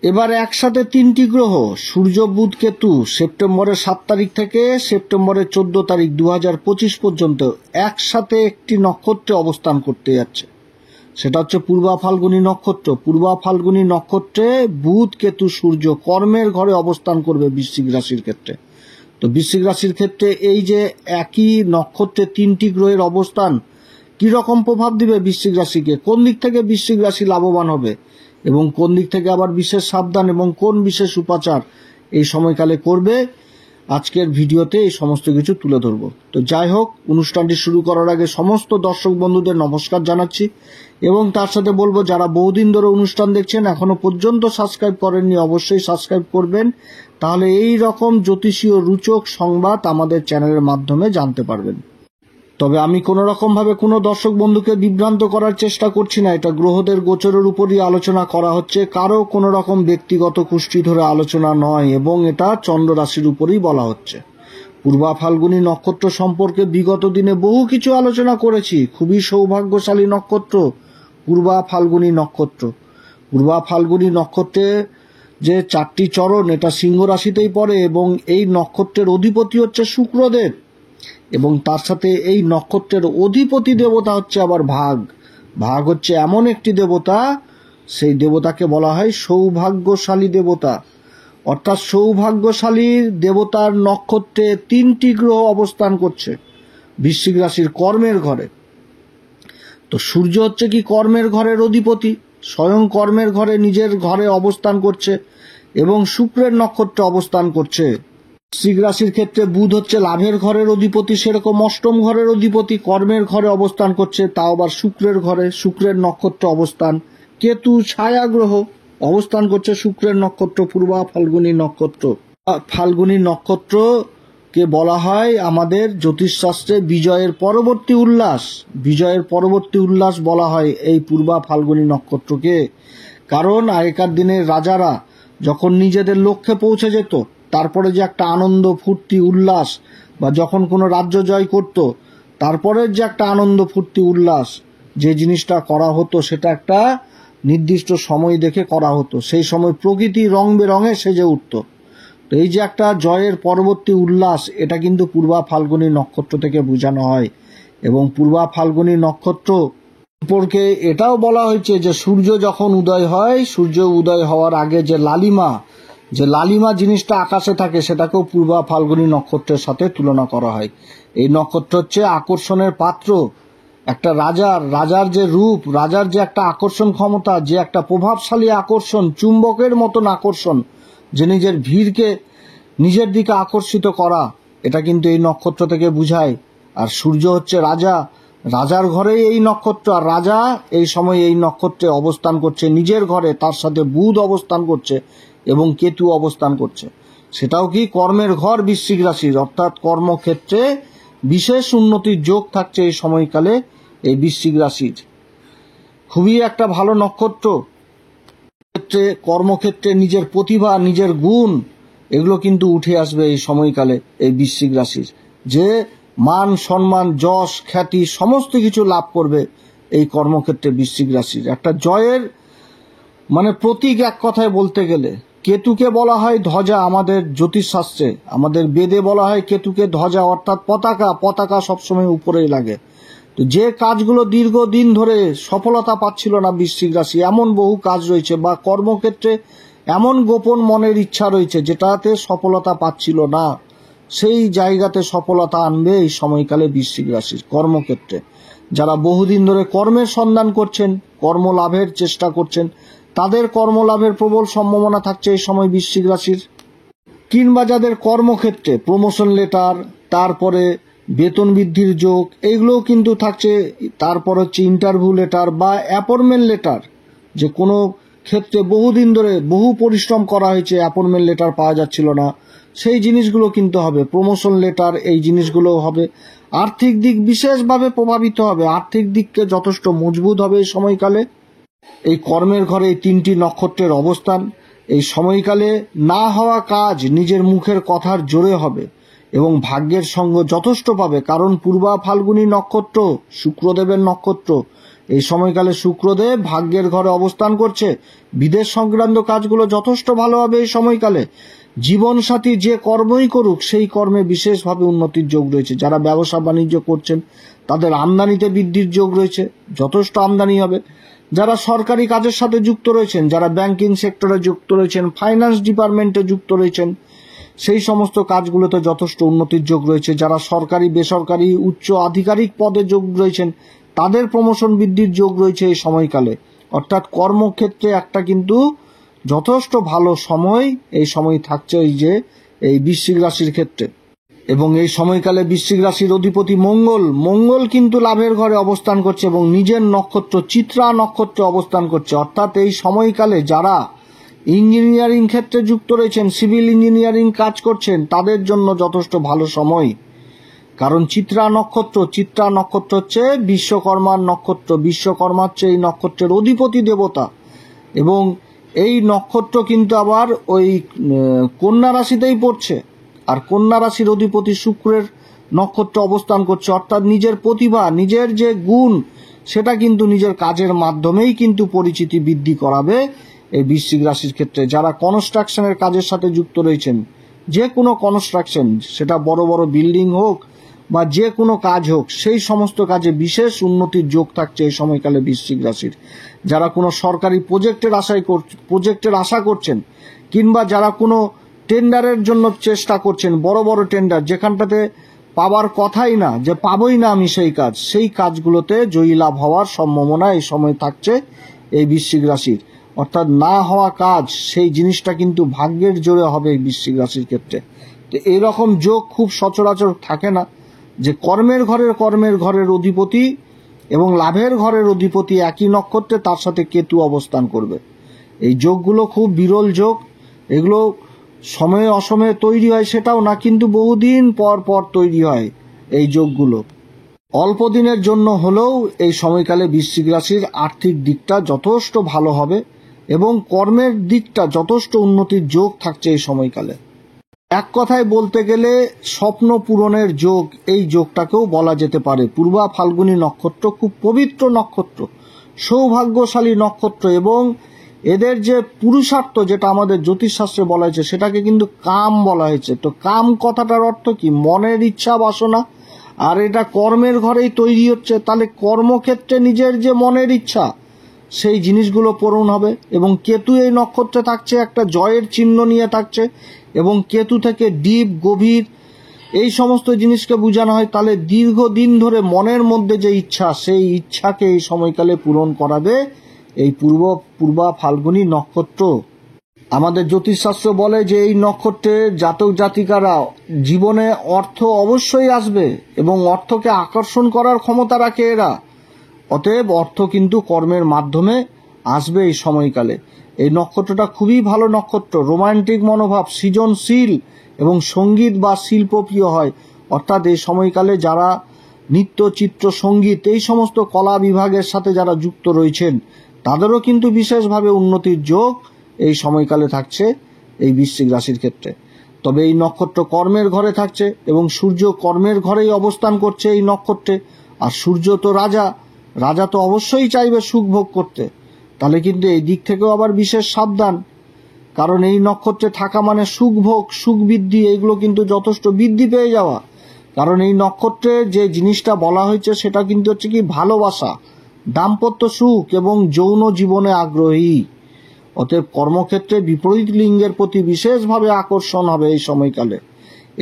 এবার একসাথে তিনটি গ্রহ সূর্য, বুধ, কেতু সেপ্টেম্বরের 7 তারিখ থেকে সেপ্টেম্বরের 14 তারিখ 2025 পর্যন্ত একসাথে একটি নক্ষত্রে অবস্থান করতে যাচ্ছে। সেটা হচ্ছে পূর্বা ফাল্গুনী নক্ষত্র। পূর্বা ফাল্গুনী নক্ষত্রে বুধ, কেতু, সূর্য কর্মের ঘরে অবস্থান করবে বৃশ্চিক রাশির ক্ষেত্রে। তো বৃশ্চিক রাশির ক্ষেত্রে এই যে একই নক্ষত্রে তিনটি গ্রহের অবস্থান কি রকম প্রভাব দিবে বৃশ্চিক রাশিকে, কোন দিক থেকে বৃশ্চিক রাশি লাভবান হবে এবং কোন দিক থেকে আবার বিশেষ সাবধান এবং কোন বিশেষ উপাচার এই সময়কালে করবে, আজকের ভিডিওতে এই সমস্ত কিছু তুলে ধরব। তো যাই হোক, অনুষ্ঠানটি শুরু করার আগে সমস্ত দর্শক বন্ধুদের নমস্কার জানাচ্ছি এবং তার সাথে বলবো যারা বহুদিন ধরে অনুষ্ঠান দেখছেন এখনো পর্যন্ত সাবস্ক্রাইব করেননি অবশ্যই সাবস্ক্রাইব করবেন, তাহলে এই রকম জ্যোতিষীয় রুচক সংবাদ আমাদের চ্যানেলের মাধ্যমে জানতে পারবেন। তবে আমি কোনো রকম ভাবে কোনো দর্শক বন্ধুকে বিভ্রান্ত করার চেষ্টা করছি না। এটা গ্রহদের গোচরের উপরই আলোচনা করা হচ্ছে, কারো কোনো রকম ব্যক্তিগত কুষ্টি ধরে আলোচনা নয় এবং এটা চন্দ্র রাশির উপরই বলা হচ্ছে। পূর্বা ফাল্গুনী নক্ষত্র সম্পর্কে বিগত দিনে বহু কিছু আলোচনা করেছি। খুবই সৌভাগ্যশালী নক্ষত্র পূর্বা ফাল্গুনী নক্ষত্র। পূর্বা ফাল্গুনী নক্ষত্রে যে 4টি চরণ, এটা সিংহ রাশিতেই পড়ে এবং এই নক্ষত্রের অধিপতি হচ্ছে শুক্রদেব এবং তার সাথে এই নক্ষত্রের অধিপতি দেবতা হচ্ছে আবার ভাগ। ভাগ হচ্ছে এমন একটি দেবতা, সেই দেবতাকে বলা হয় সৌভাগ্যশালী দেবতা। অর্থাৎ সৌভাগ্যশালী দেবতার নক্ষত্রে 3টি গ্রহ অবস্থান করছে বৃশ্চিক রাশির কর্মের ঘরে। তো সূর্য হচ্ছে কি কর্মের ঘরের অধিপতি, স্বয়ং কর্মের ঘরে নিজের ঘরে অবস্থান করছে এবং শুক্রের নক্ষত্রে অবস্থান করছে। বৃশ্চিক রাশির ক্ষেত্রে বুধ হচ্ছে লাভের ঘরের অধিপতি, সেরকম অষ্টম ঘরের অধিপতি কর্মের ঘরে অবস্থান করছে, তাও আবার শুক্রের ঘরে, শুক্রের নক্ষত্র অবস্থান। কেতু ছায়া গ্রহ অবস্থান করছে শুক্রের নক্ষত্র পূর্বা ফাল্গুনী নক্ষত্র। ফাল্গুনী নক্ষত্রকে বলা হয় আমাদের জ্যোতিষশাস্ত্রে বিজয়ের পরবর্তী উল্লাস। বিজয়ের পরবর্তী উল্লাস বলা হয় এই পূর্বা ফাল্গুনী নক্ষত্রকে, কারণ আগেকার দিনের রাজারা যখন নিজেদের লক্ষ্যে পৌঁছে যেত তারপরে যে একটা আনন্দ ফুর্তি উল্লাস, বা যখন কোনো রাজ্য জয় করত তারপরের যে একটা আনন্দ ফুর্তি উল্লাস যে জিনিসটা করা হতো সেটা একটা নির্দিষ্ট সময় দেখে করা হতো। সেই সময় প্রকৃতি রং বেরঙে সেজে উঠত। তো এই যে একটা জয়ের পরবর্তী উল্লাস, এটা কিন্তু পূর্বা ফাল্গুনী নক্ষত্র থেকে বোঝানো হয়। এবং পূর্বা ফাল্গুনী নক্ষত্র সম্পর্কে এটাও বলা হয়েছে যে সূর্য যখন উদয় হয়, সূর্য উদয় হওয়ার আগে যে লালিমা জিনিসটা আকাশে থাকে সেটাকেও পূর্বা ফাল্গুনী নক্ষত্রের সাথে তুলনা করা হয়। এই নক্ষত্র হচ্ছে আকর্ষণের পাত্র। একটা রাজার যে রূপ, রাজার যে একটা আকর্ষণ ক্ষমতা, যে একটা প্রভাবশালী আকর্ষণ, চুম্বকের মতন আকর্ষণ, যে নিজের ভিড়কে নিজের দিকে আকর্ষিত করা, এটা কিন্তু এই নক্ষত্র থেকে বুঝায়। আর সূর্য হচ্ছে রাজার ঘরেই এই নক্ষত্র, আর রাজা এই সময় এই নক্ষত্রে অবস্থান করছে নিজের ঘরে, তার সাথে বুধ অবস্থান করছে এবং কেতু অবস্থান করছে। সেটাও কি কর্মের ঘর বৃশ্চিক রাশির, অর্থাৎ কর্মক্ষেত্রে বিশেষ উন্নতির যোগ থাকছে এই সময়কালে এই বৃশ্চিক রাশির। খুবই একটা ভালো নক্ষত্র। ক্ষেত্রে কর্মক্ষেত্রে নিজের প্রতিভা, নিজের গুণ, এগুলো কিন্তু উঠে আসবে এই সময়কালে এই বৃশ্চিক রাশির। যে মান সম্মান, যশ, খ্যাতি সমস্ত কিছু লাভ করবে এই কর্মক্ষেত্রে বৃশ্চিক রাশির। একটা জয়ের প্রতীক এক কথায় বলতে গেলে। কেতুকে বলা হয় ধ্বজা আমাদের জ্যোতিষশাস্ত্রে, আমাদের বেদে বলা হয় কেতুকে ধ্বজা, অর্থাৎ পতাকা সবসময় উপরেই লাগে। তো যে কাজগুলো দীর্ঘদিন ধরে সফলতা পাচ্ছিল না বৃশ্চিক রাশি, এমন বহু কাজ রয়েছে, বা কর্মক্ষেত্রে এমন গোপন মনের ইচ্ছা রয়েছে যেটাতে সফলতা পাচ্ছিল না, সেই জায়গাতে সফলতা আনবে এই সময়কালে বৃশ্চিক রাশির কর্মক্ষেত্রে। যারা বহুদিন ধরে কর্মের সন্ধান করছেন, কর্মলাভের চেষ্টা করছেন, তাদের কর্মলাভের প্রবল সম্ভাবনা থাকছে এই সময় বৃশ্চিক রাশির। কিংবা যাদের কর্মক্ষেত্রে প্রমোশন লেটার, তারপরে বেতন বৃদ্ধির যোগ, এইগুলোও কিন্তু থাকছে। তারপর হচ্ছে ইন্টারভিউ লেটার বা অ্যাপয়েন্টমেন্ট লেটার, যে কোনো ক্ষেত্রে বহুদিন ধরে বহু পরিশ্রম করা হয়েছে, অ্যাপয়েন্টমেন্ট লেটার পাওয়া যাচ্ছিল না, সেই জিনিসগুলো কিন্তু হবে। প্রমোশন লেটার, এই জিনিসগুলোও হবে। আর্থিক দিক বিশেষভাবে প্রভাবিত হবে, আর্থিক দিককে যথেষ্ট মজবুত হবে এই সময়কালে। এই কর্মের ঘরে এই 3টি নক্ষত্রের অবস্থান, এই সময়কালে না হওয়া কাজ নিজের মুখের কথার জোরে হবে এবং ভাগ্যের সঙ্গ যথেষ্ট পাবে। কারণ পূর্বা ফাল্গুনী নক্ষত্র শুক্রদেবের নক্ষত্র, এই সময়কালে শুক্রদেব ভাগ্যের ঘরে অবস্থান করছে। বিদেশ সংক্রান্ত কাজগুলো যথেষ্ট ভালো হবে এই সময়কালে। জীবনসাথী যে কর্মই করুক সেই কর্মে বিশেষভাবে উন্নতির যোগ রয়েছে। যারা ব্যবসা বাণিজ্য করছেন তাদের আমদানিতে বৃদ্ধির যোগ রয়েছে, যথেষ্ট আমদানি হবে। যারা সরকারি কাজের সাথে যুক্ত রয়েছেন, যারা ব্যাংকিং সেক্টরে যুক্ত রয়েছেন, ফাইন্যান্স ডিপার্টমেন্টে যুক্ত রয়েছেন, সেই সমস্ত কাজগুলোতে যথেষ্ট উন্নতির যোগ রয়েছে। যারা সরকারি বেসরকারি উচ্চ আধিকারিক পদে যোগ রয়েছেন তাদের প্রমোশন বৃদ্ধির যোগ রয়েছে এই সময়কালে। অর্থাৎ কর্মক্ষেত্রে একটা কিন্তু যথেষ্ট ভালো সময় এই সময় থাকছে এই বৃশ্চিক রাশির ক্ষেত্রে। এবং এই সময়কালে বৃশ্চিক রাশির অধিপতি মঙ্গল কিন্তু লাভের ঘরে অবস্থান করছে এবং নিজের নক্ষত্র চিত্রা নক্ষত্রে অবস্থান করছে। অর্থাৎ এই সময়কালে যারা ইঞ্জিনিয়ারিং ক্ষেত্রে যুক্ত রয়েছেন, সিভিল ইঞ্জিনিয়ারিং কাজ করছেন, তাদের জন্য যথেষ্ট ভালো সময়। কারণ চিত্রা নক্ষত্র হচ্ছে বিশ্বকর্মার নক্ষত্র। বিশ্বকর্মা হচ্ছে এই নক্ষত্রের অধিপতি দেবতা এবং এই নক্ষত্র কিন্তু আবার ওই কন্যা রাশিতেই পড়ছে। আর কন্যা রাশির অধিপতি শুক্রের নক্ষত্র অবস্থান করছে। অর্থাৎ নিজের প্রতিভা, নিজের যে গুণ, সেটা কিন্তু নিজের কাজের মাধ্যমেই কিন্তু পরিচিতি বৃদ্ধি করাবে এই বৃশ্চিক রাশির ক্ষেত্রে। যারা কনস্ট্রাকশনের কাজের সাথে যুক্ত রয়েছেন, যে কোনো কনস্ট্রাকশন, সেটা বড় বড় বিল্ডিং হোক বা যে কোনো কাজ হোক, সেই সমস্ত কাজে বিশেষ উন্নতির যোগ থাকছে এই সময়কালে বৃশ্চিক রাশির। যারা কোনো সরকারি প্রজেক্টের আশা করছেন, কিংবা যারা কোনো টেন্ডারের জন্য চেষ্টা করছেন, বড় বড় টেন্ডার যেখানটাতে পাবার কথাই না, যে পাবই না আমি সেই কাজগুলোতে জয়ী লাভ হওয়ার সম্ভাবনা এই সময় থাকছে এই বৃশ্চিক রাশির। অর্থাৎ না হওয়া কাজ, সেই জিনিসটা কিন্তু ভাগ্যের জোরে হবে এই বৃশ্চিক রাশির ক্ষেত্রে। তো এইরকম যোগ খুব সচরাচর থাকে না, যে কর্মের ঘরের অধিপতি এবং লাভের ঘরের অধিপতি একই নক্ষত্রে, তার সাথে কেতু অবস্থান করবে। এই যোগগুলো খুব বিরল যোগ। এগুলো সময়ে অসময়ে তৈরি হয় সেটাও না, কিন্তু বহুদিন পর পর তৈরি হয় এই যোগগুলো। অল্প দিনের জন্য হলেও এই সময়কালে বৃশ্চিক রাশির আর্থিক দিকটা যথেষ্ট ভালো হবে এবং কর্মের দিকটা যথেষ্ট উন্নতির যোগ থাকছে এই সময়কালে। এক কথায় বলতে গেলে স্বপ্ন পূরণের যোগ, এই যোগটাকেও বলা যেতে পারে। পূর্বা ফাল্গুনী নক্ষত্র খুব পবিত্র নক্ষত্র, সৌভাগ্যশালী নক্ষত্র এবং এদের যে পুরুষার্থ, যেটা আমাদের জ্যোতিষশাস্ত্রে বলা হয়েছে, সেটাকে কিন্তু কাম বলা হয়েছে। তো কাম কথাটার অর্থ কি? মনের ইচ্ছা বাসনা। আর এটা কর্মের ঘরেই তৈরি হচ্ছে, তাহলে কর্মক্ষেত্রে নিজের যে মনের ইচ্ছা, সেই জিনিসগুলো পূরণ হবে। এবং কেতু এই নক্ষত্রে থাকছে, একটা জয়ের চিহ্ন নিয়ে থাকছে এবং কেতু থেকে ডিপ গভীর এই সমস্ত জিনিসকে বোঝানো হয়। তাহলে দীর্ঘদিন ধরে মনের মধ্যে যে ইচ্ছা, সেই ইচ্ছাকে এই সময়কালে পূরণ করাবে এই পূর্বা ফাল্গুনী নক্ষত্র। আমাদের জ্যোতিষশাস্ত্র বলে যে এই নক্ষত্রের জাতক জাতিকারা জীবনে অর্থ অবশ্যই আসবে এবং অর্থকে আকর্ষণ করার ক্ষমতা রাখে এরা। অতএব অর্থ কিন্তু কর্মের মাধ্যমে আসবে এই সময়কালে। এই নক্ষত্রটা খুবই ভালো নক্ষত্র, রোমান্টিক মনোভাব, সৃজনশীল এবং সঙ্গীত বা শিল্পপ্রিয় হয়। অর্থাৎ এই সময়কালে যারা নৃত্য, চিত্র, সঙ্গীত এই সমস্ত কলা বিভাগের সাথে যারা যুক্ত রয়েছেন, তাদেরও কিন্তু বিশেষভাবে উন্নতির যোগ এই সময়কালে থাকছে এই বৃশ্চিক রাশির ক্ষেত্রে। তবে এই নক্ষত্র কর্মের ঘরে থাকছে এবং সূর্য কর্মের ঘরেই অবস্থান করছে এই নক্ষত্রে। আর সূর্য তো রাজা তো অবশ্যই চাইবে সুখ ভোগ করতে। তাহলে কিন্তু এই দিক থেকেও আবার বিশেষ সাবধান, কারণ এই নক্ষত্রে থাকা মানে সুখ ভোগ, সুখ বৃদ্ধি, এইগুলো কিন্তু যথেষ্ট বৃদ্ধি পেয়ে যাওয়া। কারণ এই নক্ষত্রে যে জিনিসটা বলা হয়েছে সেটা কিন্তু হচ্ছে কি ভালোবাসা, দাম্পত্য সুখ এবং যৌন জীবনে আগ্রহী। অতএব কর্মক্ষেত্রে বিপরীত লিঙ্গের প্রতি বিশেষভাবে আকর্ষণ হবে এই সময়কালে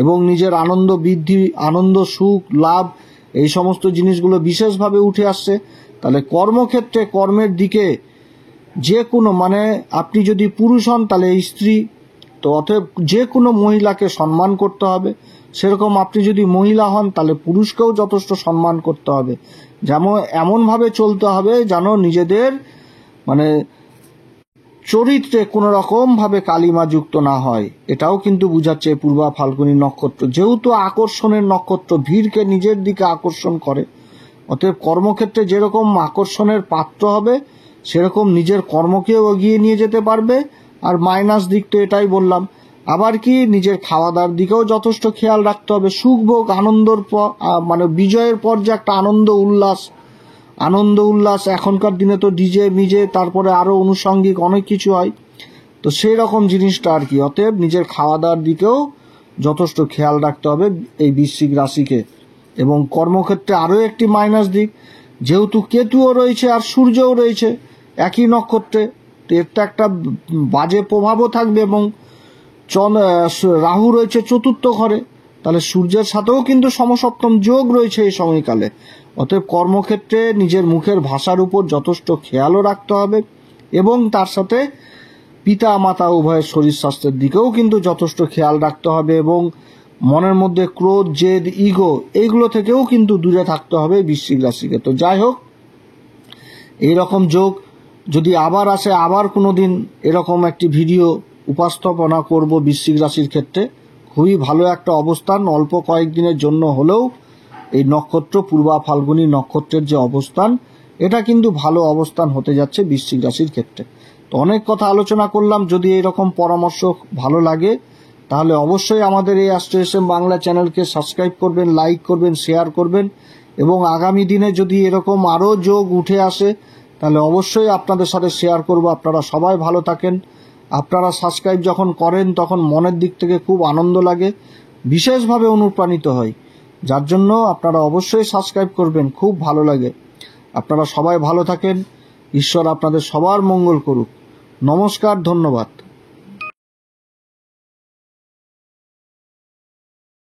এবং নিজের আনন্দ বৃদ্ধি, আনন্দ সুখ লাভ, এই সমস্ত জিনিসগুলো বিশেষভাবে উঠে আসছে। তাহলে কর্মক্ষেত্রে কর্মের দিকে যে কোনো, মানে আপনি যদি পুরুষ হন তাহলে স্ত্রী, তো অতএব যে কোনো মহিলাকে সম্মান করতে হবে। সেরকম আপনি যদি মহিলা হন তাহলে পুরুষকেও যথেষ্ট সম্মান করতে হবে। যেমন এমনভাবে চলতে হবে যেন নিজেদের মানে চরিত্রে কোনো রকম ভাবে কালিমা যুক্ত না হয়। এটাও কিন্তু বুঝাচ্ছে পূর্বা ফাল্গুনী নক্ষত্র। যেহেতু আকর্ষণের নক্ষত্র, ভিড়কে নিজের দিকে আকর্ষণ করে, অতএব কর্মক্ষেত্রে যেরকম আকর্ষণের পাত্র হবে সেরকম নিজের কর্মকেও এগিয়ে নিয়ে যেতে পারবে। আর মাইনাস দিক তো এটাই বললাম। আবার কি নিজের খাওয়া দাওয়ার দিকেও যথেষ্ট খেয়াল রাখতে হবে। সুখ ভোগ আনন্দর পর, মানে বিজয়ের পর যে একটা আনন্দ উল্লাস, আনন্দ উল্লাস, এখনকার দিনে তো ডিজে মিজে তারপরে আরো আনুষঙ্গিক অনেক কিছু হয়, তো সেই রকম জিনিসটা আর কি। অতএব নিজের খাওয়া দাওয়ার দিকেও যথেষ্ট খেয়াল রাখতে হবে এই বৃশ্চিক রাশিকে। এবং কর্মক্ষেত্রে আরও একটি মাইনাস দিক, যেহেতু কেতুও রয়েছে আর সূর্যও রয়েছে একই নক্ষত্রে, তো এর তো একটা বাজে প্রভাবও থাকবে। এবং রাহু রয়েছে চতুর্থ ঘরে, তাহলে সূর্যের সাথেও কিন্তু সমসপ্তম যোগ রয়েছে এই সময়কালে। অতএব কর্মক্ষেত্রে নিজের মুখের ভাষার উপর যথেষ্ট খেয়ালও রাখতে হবে, এবং তার সাথে পিতা মাতা উভয়ের শরীর স্বাস্থ্যের দিকেও কিন্তু যথেষ্ট খেয়াল রাখতে হবে। এবং মনের মধ্যে ক্রোধ, জেদ, ইগো এইগুলো থেকেও কিন্তু দূরে থাকতে হবে বৃশ্চিক রাশিকে। তো যাই হোক, এইরকম যোগ যদি আবার আসে, আবার কোনো দিন এরকম একটি ভিডিও উপস্থাপনা করব বৃশ্চিক রাশির ক্ষেত্রে। খুবই ভালো একটা অবস্থান, অল্প কয়েকদিনের জন্য হলেও এই নক্ষত্র পূর্বা ফাল্গুনী নক্ষত্রের যে অবস্থান, এটা কিন্তু ভালো অবস্থান হতে যাচ্ছে বৃশ্চিক রাশির ক্ষেত্রে। তো অনেক কথা আলোচনা করলাম। যদি এরকম পরামর্শ ভালো লাগে তাহলে অবশ্যই আমাদের এই অ্যাস্ট্রো বাংলা চ্যানেলকে সাবস্ক্রাইব করবেন, লাইক করবেন, শেয়ার করবেন। এবং আগামী দিনে যদি এরকম আরও যোগ উঠে আসে তাহলে অবশ্যই আপনাদের সাথে শেয়ার করব। আপনারা সবাই ভালো থাকেন। আপনারা সাবস্ক্রাইব যখন করেন তখন মনের দিক থেকে খুব আনন্দ লাগে, বিশেষভাবে অনুপ্রাণিত হয়, যার জন্য আপনারা অবশ্যই সাবস্ক্রাইব করবেন, খুব ভালো লাগে। আপনারা সবাই ভালো থাকেন, ঈশ্বর আপনাদের সবার মঙ্গল করুক। নমস্কার, ধন্যবাদ।